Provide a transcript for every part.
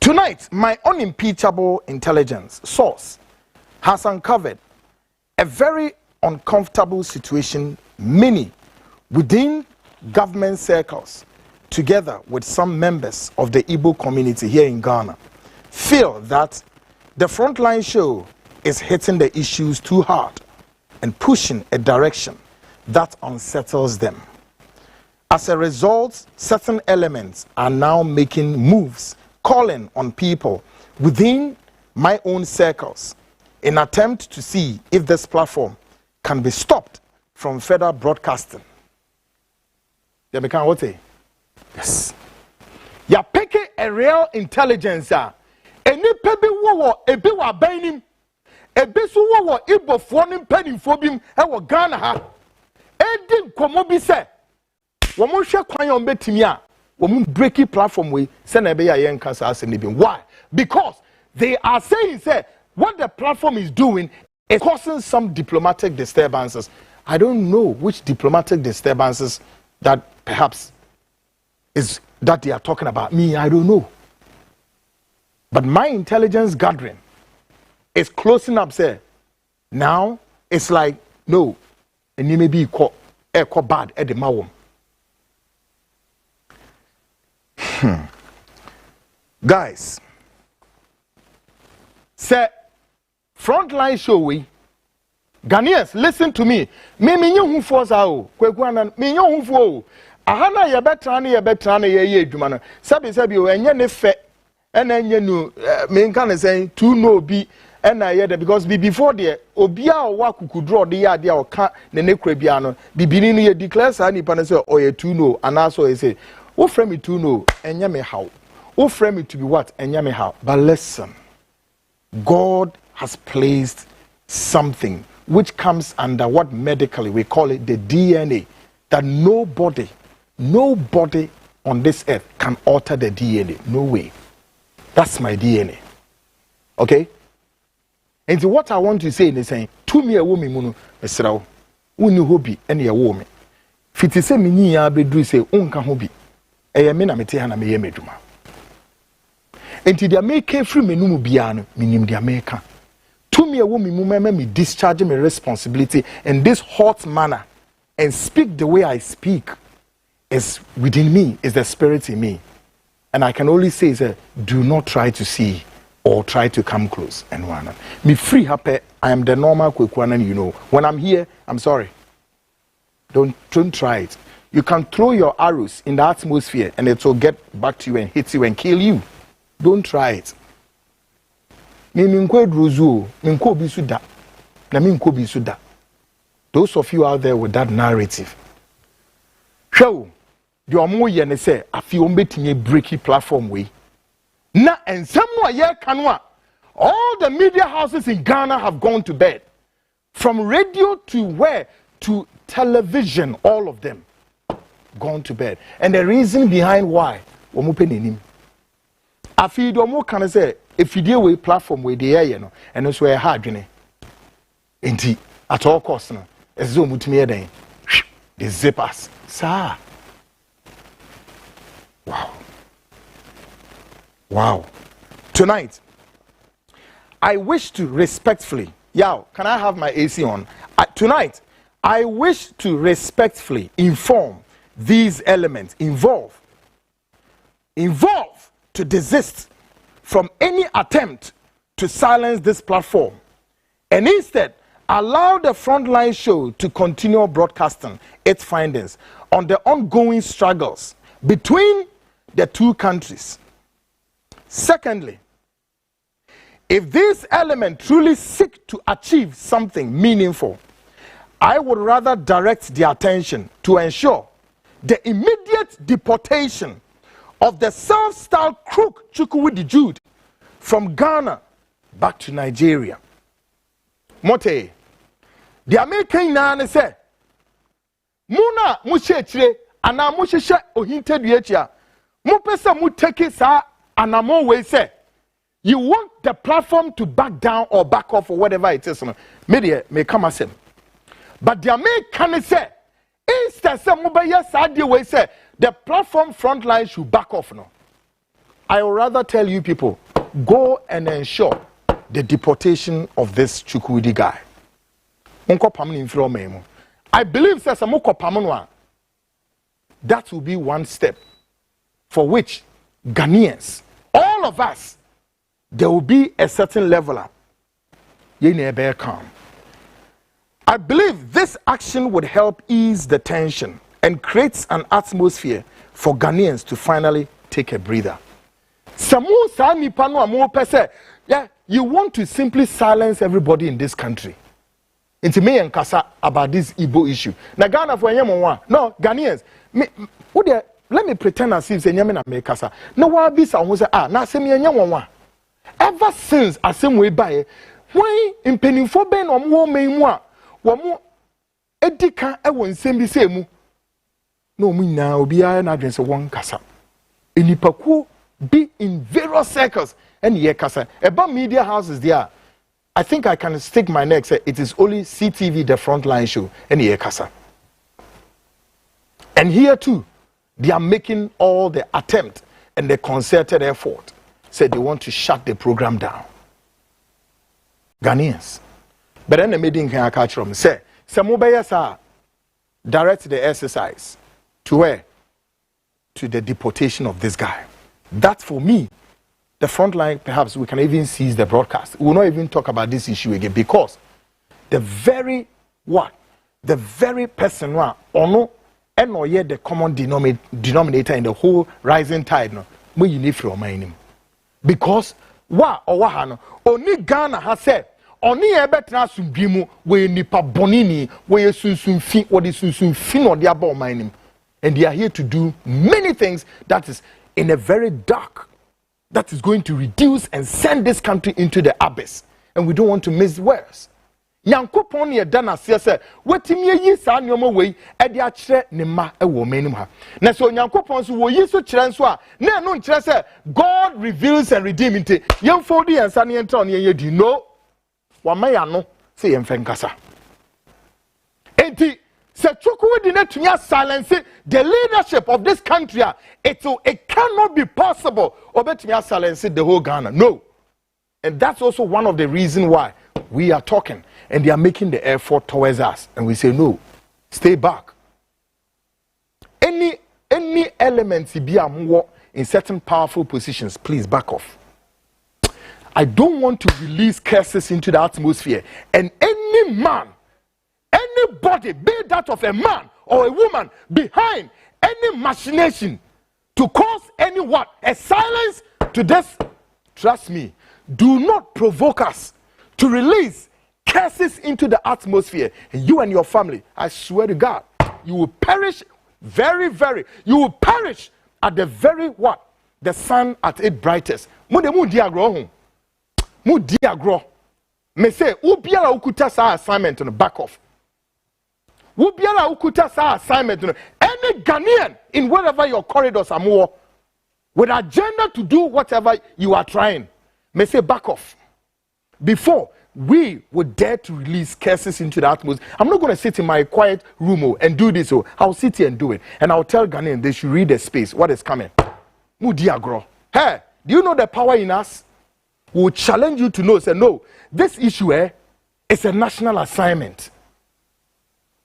Tonight, my unimpeachable intelligence source has uncovered a very uncomfortable situation many within government circles, together with some members of the Igbo community here in Ghana, feel that the Frontline show is hitting the issues too hard and pushing a direction that unsettles them. As a result, certain elements are now making moves, calling on people within my own circles in an attempt to see if this platform can be stopped from further broadcasting. Yes. Ya pick a real intelligence. Any pebi wo ebi wa bainim. Ebi so wo Igbo fonim penifobim e wo Ghana ha. Edi nkomo bi se. Wo mo hwe kwan yon betimi a, wo mo breaking platform we se na be ya yen kasa asem bi. Why? Because they are saying say what the platform is doing is causing some diplomatic disturbances. I don't know which diplomatic disturbances that perhaps is that they are talking about. Me, I don't know. But my intelligence gathering is closing up, say. Now it's like, no, and you may be bad at the mawum. Guys, say Frontline show we Ghanaians, listen to me. Me who force out. Kwaku Annan, me who for. Ahana ye betra na ye adwuma no. Sabi o enye ne fe. And enye no me kan say to no bi na ye because before there obi a wa kukudro de ya de a oka ne kura bia no bibini no ye declare sa nipa no say oye to no anaso ye say wo frame me to no enye me how. Wo frame me to be what enye me how. But listen. God has placed something which comes under what medically we call it the DNA, that nobody on this earth can alter the DNA. No way. That's my DNA. Okay? And so what I want to say is saying, to me a woman munu esrawo. Uni hobi ene ye wo me. Fiti se minyi ya bedru se unka hobi. Eye me na mete ha na me ye medwuma. Enti dia make free me numu bia no, minim dia make. To me a woman me discharge my responsibility in this hot manner and speak the way I speak is within me, is the spirit in me. And I can only say is do not try to see or try to come close and one. Me free happy, I am the normal Kwaku Annan, you know. When I'm here, I'm sorry. Don't try it. You can throw your arrows in the atmosphere and it will get back to you and hit you and kill you. Don't try it. Those of you out there with that narrative, show you are more than say I feel betting a breaky platform way. Na and somewhere yeah canwa. All the media houses in Ghana have gone to bed. From radio to where to television, all of them gone to bed. And the reason behind why I feel do more can say if you deal with platform with the air, you know, and that's where hard, you know. Indeed, at all costs, no. As zoom with me then. The zippers. Sir. Wow. Tonight, I wish to respectfully, can I have my AC on? Tonight, I wish to respectfully inform these elements involve to desist from any attempt to silence this platform and instead allow the Frontline show to continue broadcasting its findings on the ongoing struggles between the two countries. Secondly, if this element truly seek to achieve something meaningful, I would rather direct the attention to ensure the immediate deportation of the self-styled crook Chukwudi Jude from Ghana back to Nigeria. Mote, the American nan say, Muna mushechre ana mushesha ohinte duetia. Mupesa mu take sa anamo we say. You want the platform to back down or back off or whatever it is. Media may come as him. But the American say, instead some mobile yes, we say the platform Frontline should back off no. I would rather tell you people, go and ensure the deportation of this Chukwudi guy. I believe that will be one step for which Ghanaians, all of us, there will be a certain level up. I believe this action would help ease the tension and creates an atmosphere for Ghanaians to finally take a breather. You want to simply silence everybody in this country. Into me and Kasa about this Igbo issue. Na Ghana for no Ghanaians. Let me pretend as if Nyamina me Kasa. No one be sa say na se me nya ever since asem we buy when impenifo ben omwo menmu a wo edika e won nsem bi se mu no mu nyina obi a na adwen se won kasa enipaku be in various circles and ye kasa eba media houses there. I think I can stick my neck say it is only CTV, the Frontline show and ye kasa. And here too they are making all the attempt and the concerted effort. Said they want to shut the program down. Ghanaians. But then the meeting can catch from say Samubaya direct the exercise to where? To the deportation of this guy. That for me, the Frontline, perhaps we can even seize the broadcast. We will not even talk about this issue again because the very person who ono and or yet the common denominator in the whole rising tide no we need from him. Because only Ghana has said only ebetna sunbimu we nipa bonini we sunsun fin or the sunsun fin or the above mining, and they are here to do many things that is in a very dark, that is going to reduce and send this country into the abyss, and we don't want to miss words. Yankopon ye dana se wetimi yi sa nneoma wei e de a kire ne ma e wo manim ha na so Yankopon so wo yi so kire nso a na no kire se God reveals and redeem inte yemfo di yansa ne entra ne yedi no wa maya no se yemfa nkasa enti se Chukwudi na tunya silence the leadership of this country it cannot be possible obetumi silence the whole Ghana, no. And that's also one of the reasons why we are talking and they are making the effort towards us, and we say no, stay back. Any elements in certain powerful positions, please back off. I don't want to release curses into the atmosphere, and any man, anybody, be that of a man or a woman, behind any machination to cause a silence to this, trust me, do not provoke us to release curses into the atmosphere, and you and your family, I swear to God, you will perish you will perish at the very the sun at its brightest. Mu diagro me say ubiara ukuta sa assignment no back off. Ubiara ukuta sa assignment no any Ghanaian in whatever your corridors are more with agenda to do whatever you are trying, may say back off before we would dare to release curses into the atmosphere. I'm not going to sit in my quiet room and do this. I'll sit here and do it. And I'll tell Ghanaians they should read the space. What is coming? Mudiagro. Hey, do you know the power in us? We'll challenge you to know. Say, no, this issue is a national assignment.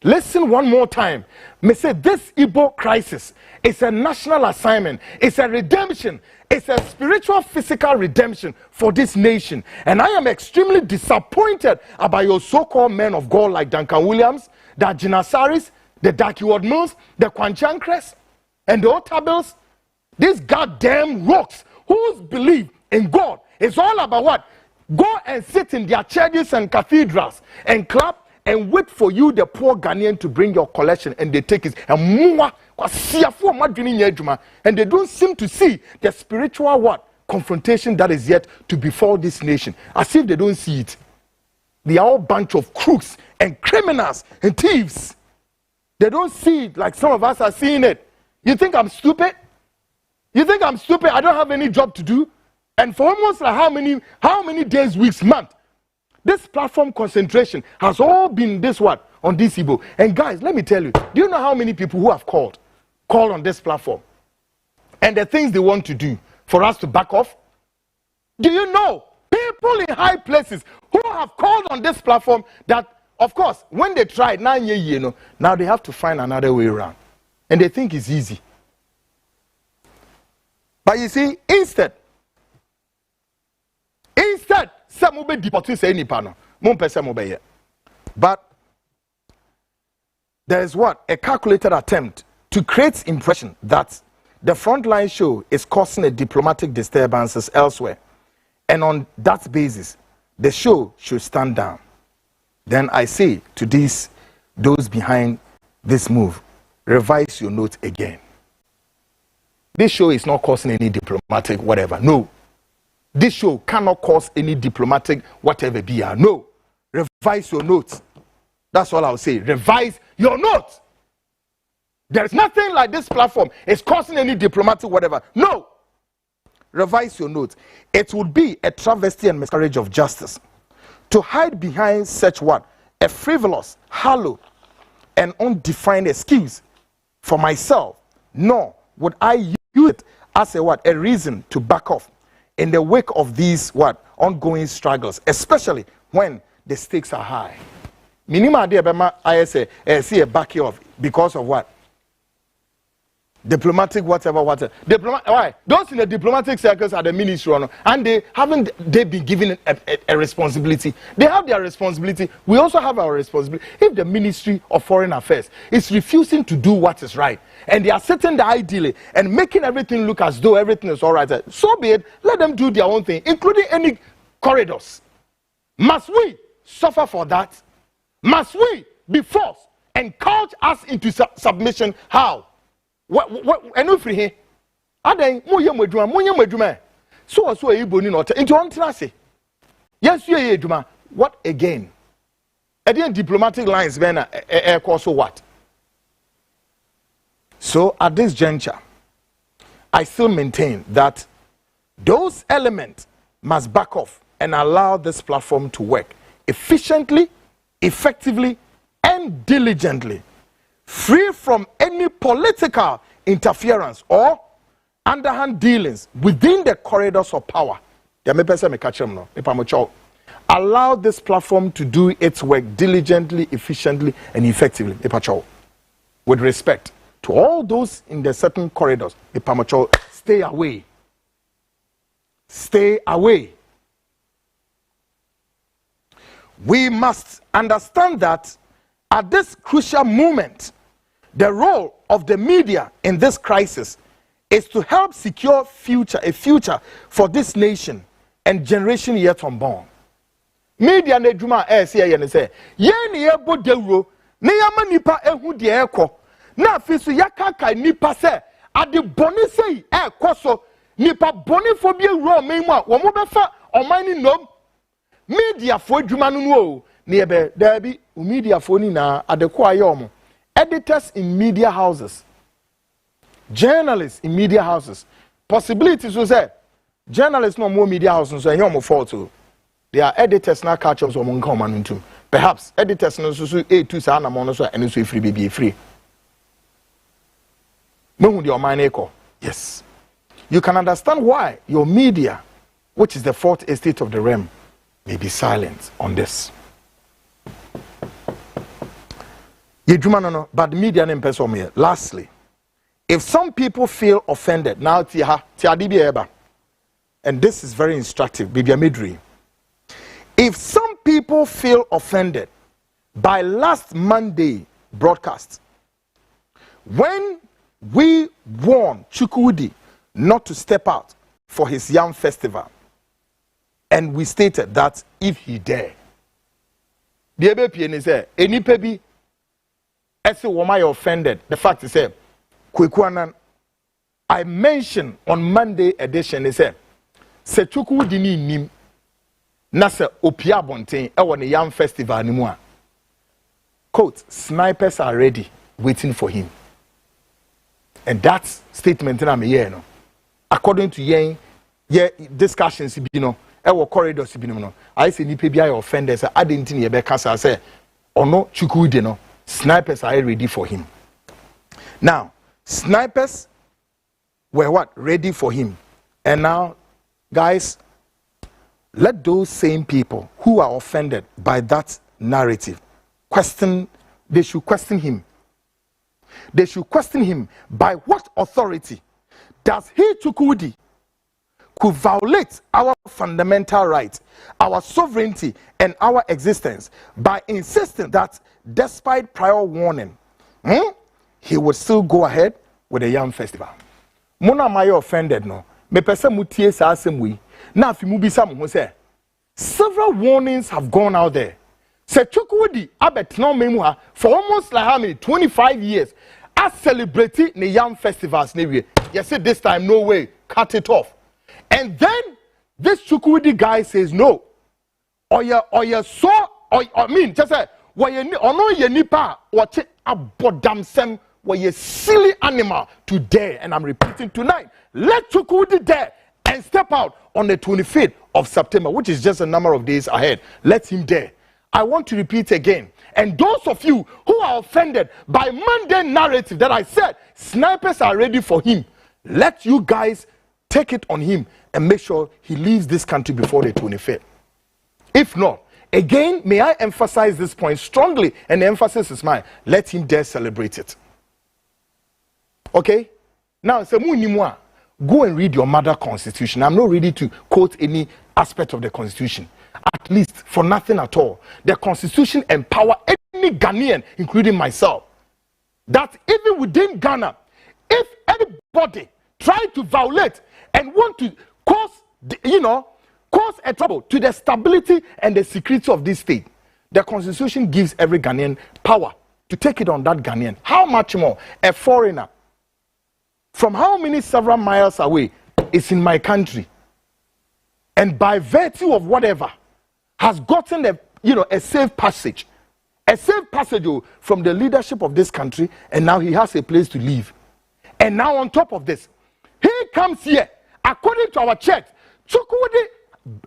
Listen one more time. Me say this Igbo crisis is a national assignment. It's a redemption. It's a spiritual, physical redemption for this nation. And I am extremely disappointed about your so-called men of God like Duncan Williams, the Jinasaris, the Dakiwad Mills, the Kwanchankres, and the Otables. These goddamn rocks whose belief in God is all about what? Go and sit in their churches and cathedrals and clap and wait for you, the poor Ghanaian, to bring your collection, and they take it. And they don't seem to see the spiritual confrontation that is yet to befall this nation. As if they don't see it. They are all a bunch of crooks and criminals and thieves. They don't see it like some of us are seeing it. You think I'm stupid? You think I'm stupid? I don't have any job to do? And for almost like how many days, weeks, months? This platform concentration has all been this on this Igbo. And guys, let me tell you, do you know how many people who have called on this platform? And the things they want to do. for us to back off? Do you know people in high places who have called on this platform that, of course, when they tried, now they have to find another way around. And they think it's easy. But you see, instead, some will be deported, say any panel. But there is what? A calculated attempt to create impression that the Frontline show is causing a diplomatic disturbances elsewhere. And on that basis, the show should stand down. Then I say to those behind this move, revise your note again. This show is not causing any diplomatic whatever. No. This show cannot cause any diplomatic whatever be. No. Revise your note. That's all I'll say. Revise your note. There is nothing like this platform is causing any diplomatic whatever. No. Revise your note. It would be a travesty and miscarriage of justice to hide behind such what? A frivolous, hollow, and undefined excuse for myself. Nor would I use it as a reason to back off in the wake of these ongoing struggles, especially when the stakes are high. Minimum idea I say see a back off because of what? Diplomatic whatever. Why? Those in the diplomatic circles are the ministry, and they been given a responsibility. They have their responsibility. We also have our responsibility. If the Ministry of Foreign Affairs is refusing to do what is right, and they are setting the ideal and making everything look as though everything is all right, so be it. Let them do their own thing, including any corridors. Must we suffer for that? Must we be forced and coach us into submission? How? What eno free here adan mo ye modwuma so e boni no into on trase yes you ye adwuma what again again diplomatic lines ben so what? So at this juncture I still maintain that those elements must back off and allow this platform to work efficiently, effectively, and diligently, free from any political interference or underhand dealings within the corridors of power. Allow this platform to do its work diligently, efficiently, and effectively. With respect to all those in the certain corridors, stay away. Stay away. We must understand that at this crucial moment, the role of the media in this crisis is to help secure a future for this nation and generation yet unborn. Media ne dwuma say ye ne yebo dewro ne yama nipa ehu de ekọ na afiso yakaka nipa se ade boni sei ekọ so nipa boni fo bi ewro oman mu a wo mo befa oman ni nom media fo dwuma no no ne ebe da bi media fo ni na adeko ayomo editors in media houses, journalists in media houses. Possibilities to say journalists no more media houses so any fault too. They are editors now catch up so monk. Perhaps editors no so A2 sa na mo no so and so free be free. Yes. You can understand why your media, which is the fourth estate of the realm, may be silent on this. But the media name person here. Lastly, if some people feel offended, now and this is very instructive, if some people feel offended by last Monday broadcast, when we warned Chukwudi not to step out for his Yam Festival, and we stated that if he dare, the ABPN is there, any baby. As a woman offended, the fact is that Kwaku Annan, I mentioned on Monday edition, he said, se Chukwudi ni nim na se opia bonten e won Yam Festival ni mu a. Quote, snipers are ready waiting for him. And that statement na me here no. According to yen discussions bi no, e wo corridors bi no. I say ni pe bi aye offended say adenti na ye be kasa say ono Chukwudi no. Snipers are ready for him. Now, snipers were what? Ready for him. And now, guys, let those same people who are offended by that narrative they should question him. They should question him, by what authority does he, Chukwudi, could violate our fundamental rights, our sovereignty, and our existence by insisting that despite prior warning, he would still go ahead with the Yam Festival. Mona Maya offended no. Me pese mutie sa asemwe. Na afi mu bisa mo say several warnings have gone out there. Se Chukwudi abetno memu ha for almost like how many 25 years. I celebrated the Yam Festivals. You say this time, no way, cut it off. And then this Chukwudi guy says no. I mean, just say, were a silly animal to dare. And I'm repeating tonight, let Chukwudi dare and step out on the 25th of September, which is just a number of days ahead. Let him dare. I want to repeat again. And those of you who are offended by Monday narrative that I said, snipers are ready for him. Let you guys take it on him and make sure he leaves this country before the 25th. If not, again, may I emphasize this point strongly, and the emphasis is mine. Let him dare celebrate it. Okay? Now, go and read your mother constitution. I'm not ready to quote any aspect of the constitution. At least for nothing at all. The constitution empower any Ghanaian, including myself, that even within Ghana, if anybody try to violate and want to cause a trouble to the stability and the security of this state, the constitution gives every Ghanaian power to take it on that Ghanaian. How much more a foreigner from how many several miles away is in my country, and by virtue of whatever has gotten a safe passage from the leadership of this country, and now he has a place to live. And now on top of this, he comes here, according to our church, Chukwudi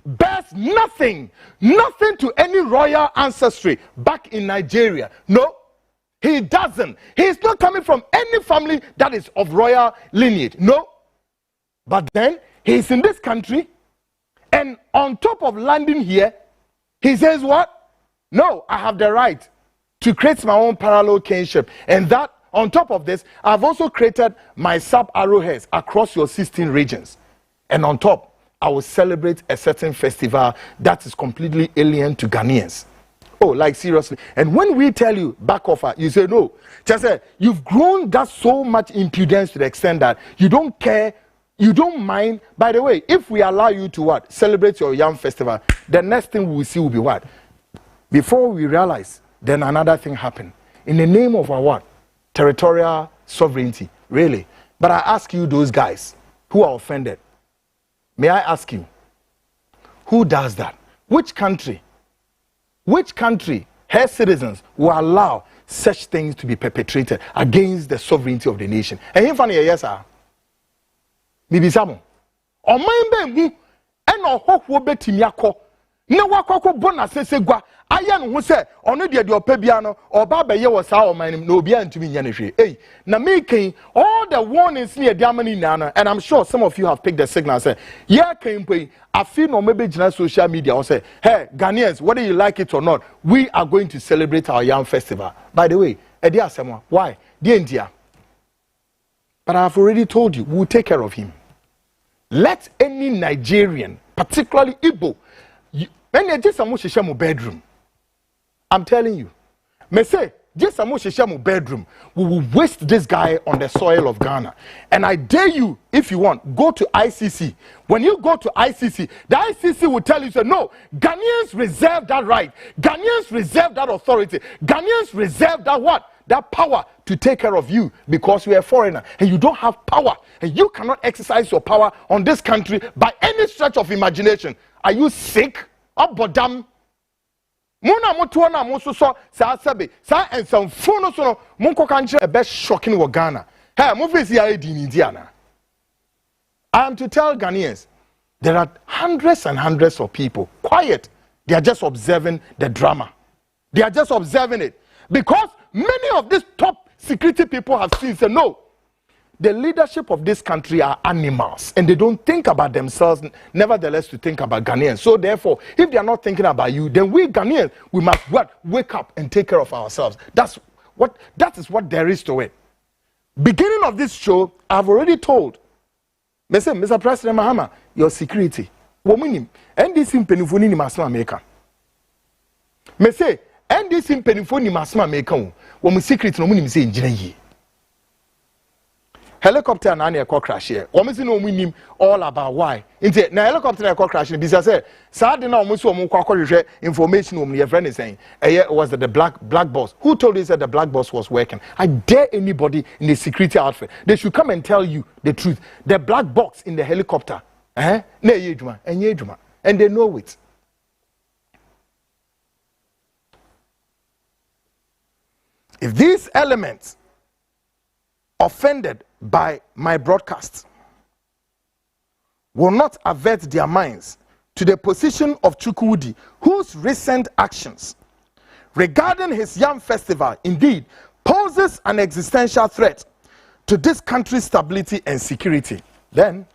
bears nothing to any royal ancestry back in Nigeria. No, he doesn't. He is not coming from any family that is of royal lineage. No. But then, he is in this country, and on top of landing here, he says what? No, I have the right to create my own parallel kinship. And that, on top of this, I've also created my sub-arrowheads across your 16 regions. And on top, I will celebrate a certain festival that is completely alien to Ghanaians. Oh, like seriously. And when we tell you back off, you say no. Just say, you've grown that so much impudence to the extent that you don't care. You don't mind. By the way, if we allow you to what? Celebrate your Yam Festival, the next thing we will see will be what? Before we realize, then another thing happened. In the name of our what? Territorial sovereignty. Really. But I ask you, those guys who are offended, may I ask you, who does that? Which country, her citizens will allow such things to be perpetrated against the sovereignty of the nation? And in funny, yes, sir. Mibisamo. O man be hu e na ohwo betimi akọ. Ne wakoko bona sesegwa. Aya no hu se ono de opa bia no oba beye wo sa o man nim na obi antumi nya ne hwe. Hey, na making all the warnings near the amani na, and I'm sure some of you have picked the signal say, yeah, can pay. I feel no maybe general social media or say, hey, Ghanaians, whether you like it or not, we are going to celebrate our Yam Festival. By the way, Edia Samoa, why? The India. But I have already told you, we'll take care of him. Let any Nigerian, particularly Igbo, when you just a bedroom, I'm telling you, me say, just a bedroom, we will waste this guy on the soil of Ghana. And I dare you, if you want, go to ICC. When you go to ICC, the ICC will tell you, say, no, Ghanaians reserve that right. Ghanaians reserve that authority. Ghanaians reserve that what? That power to take care of you because you are a foreigner and you don't have power and you cannot exercise your power on this country by any stretch of imagination. Are you sick? Abodam. Mona motuona mososo sa sabe sa and some phone so monko kanche a best shocking wa Ghana. Hey, movies here in Indiana. I am to tell Ghanaians there are hundreds and hundreds of people quiet. They are just observing the drama. They are just observing it because many of these top security people have seen say no. the leadership of this country are animals and they don't think about themselves, nevertheless to think about Ghanaians. So therefore, if they are not thinking about you, then we Ghanaians, we must what? Wake up and take care of ourselves. That is what there is to it. Beginning of this show, I've already told Mr. President Mahama, your security. Wominim, NDC penifoni ni masma America. Me say, NDC penifoni ni masma America. Womu secret no munim say engineer yi. Helicopter na na e crash here. Womu say no munim all about why. Inte na helicopter na e crash because say sa de na womu so womu kwakọ information womu your friend is saying was the black boss. Who told you that the black boss was working? I dare anybody in the security outfit. They should come and tell you the truth. The black box in the helicopter. And they know it. If these elements offended by my broadcast will not avert their minds to the position of Chukwudi, whose recent actions regarding his Yam Festival indeed poses an existential threat to this country's stability and security, then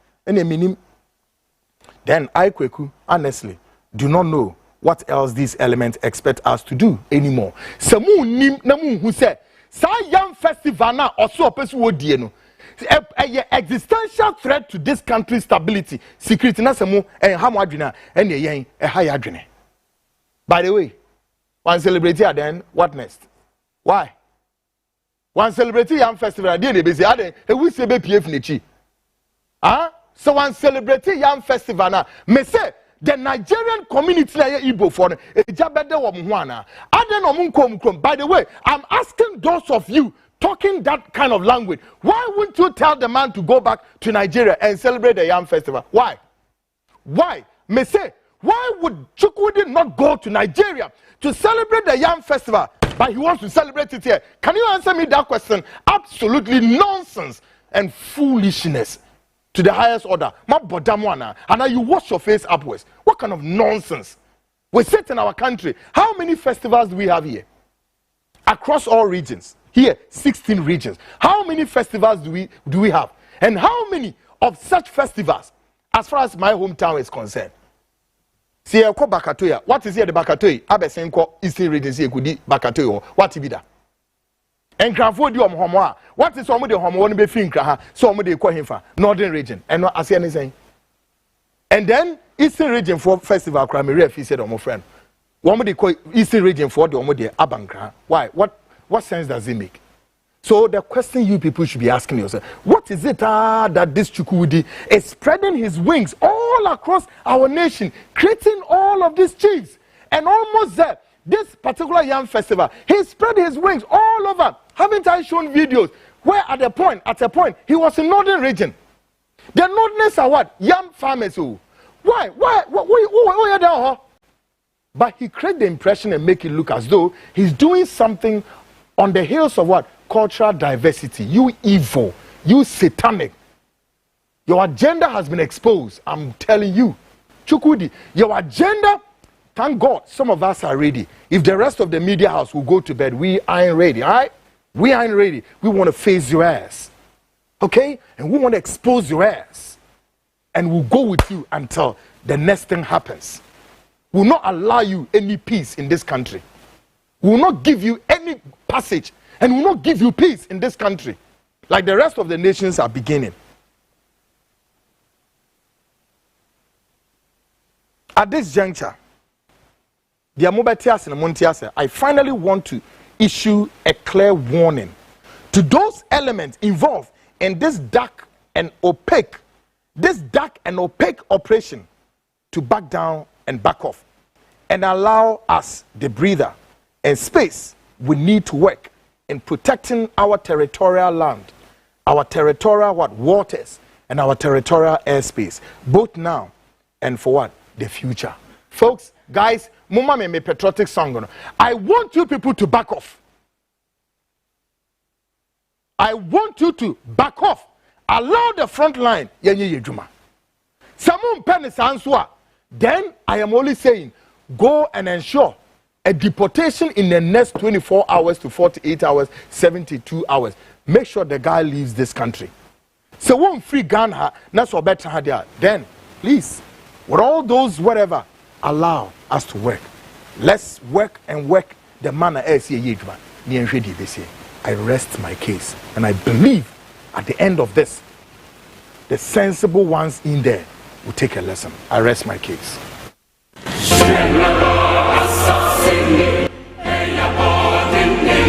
I, Kwaku, honestly, do not know what else these elements expect us to do anymore. Samu nim namu who said, "Sa Yam Festival na also person wo die no. A existential threat to this country's stability, security na samu and hamu adwina and yen a high adwene." By the way, one celebrity then what next? Why? One celebrity Yam Festival dey be say ade e wi se be PF nechi. So one celebrating Yam Festival now. Me say the Nigerian community na Igbo for ejabede wo mwana. Aden omunkom. By the way, I'm asking those of you talking that kind of language, why wouldn't you tell the man to go back to Nigeria and celebrate the Yam Festival? Why? Why? Me say, why would Chukwudi not go to Nigeria to celebrate the Yam Festival, but he wants to celebrate it here? Can you answer me that question? Absolutely nonsense and foolishness. To the highest order. And now you wash your face upwards. What kind of nonsense? We sit in our country. How many festivals do we have here? Across all regions. Here, 16 regions. How many festivals do we have? And how many of such festivals, as far as my hometown is concerned? See, Bakatoya. What is here the Bakatoy? Abesenko Eastern region. See, Bakatoy. What is that? And what is some of the homo be finkra so they call him for northern region and not as anything. And then Eastern region for festival crime he said my friend. One they call Eastern region for the Abankra. Why? What sense does it make? So the question you people should be asking yourself, what is it that this Chukwudi is spreading his wings all across our nation, creating all of these chiefs and almost there. This particular Yam Festival, he spread his wings all over. Haven't I shown videos where at a point, he was in northern region. The northerners are what? Yam farmers. Why are there? But he created the impression and make it look as though he's doing something on the heels of what? Cultural diversity. You evil. You satanic. Your agenda has been exposed. I'm telling you. Chukwudi, your agenda. Thank God, some of us are ready. If the rest of the media house will go to bed, we aren't ready, all right? We aren't ready. We want to face your ass, okay? And we want to expose your ass. And we'll go with you until the next thing happens. We'll not allow you any peace in this country. We will not give you any passage. And we will not give you peace in this country. Like the rest of the nations are beginning. At this juncture, I finally want to issue a clear warning to those elements involved in this dark and opaque operation to back down and back off and allow us the breather and space we need to work in protecting our territorial land, our territorial waters, and our territorial airspace, both now and for what? The future. Folks, guys, Mama me patriotic song. I want you people to back off. I want you to back off. Allow the front line. Then I am only saying, go and ensure a deportation in the next 24 hours to 48 hours, 72 hours. Make sure the guy leaves this country. So won't free Ghana, that's what better had. Then please, with all those whatever, allow us to work. Let's work and work the manner as ye I rest my case, and I believe at the end of this, the sensible ones in there will take a lesson. I rest my case.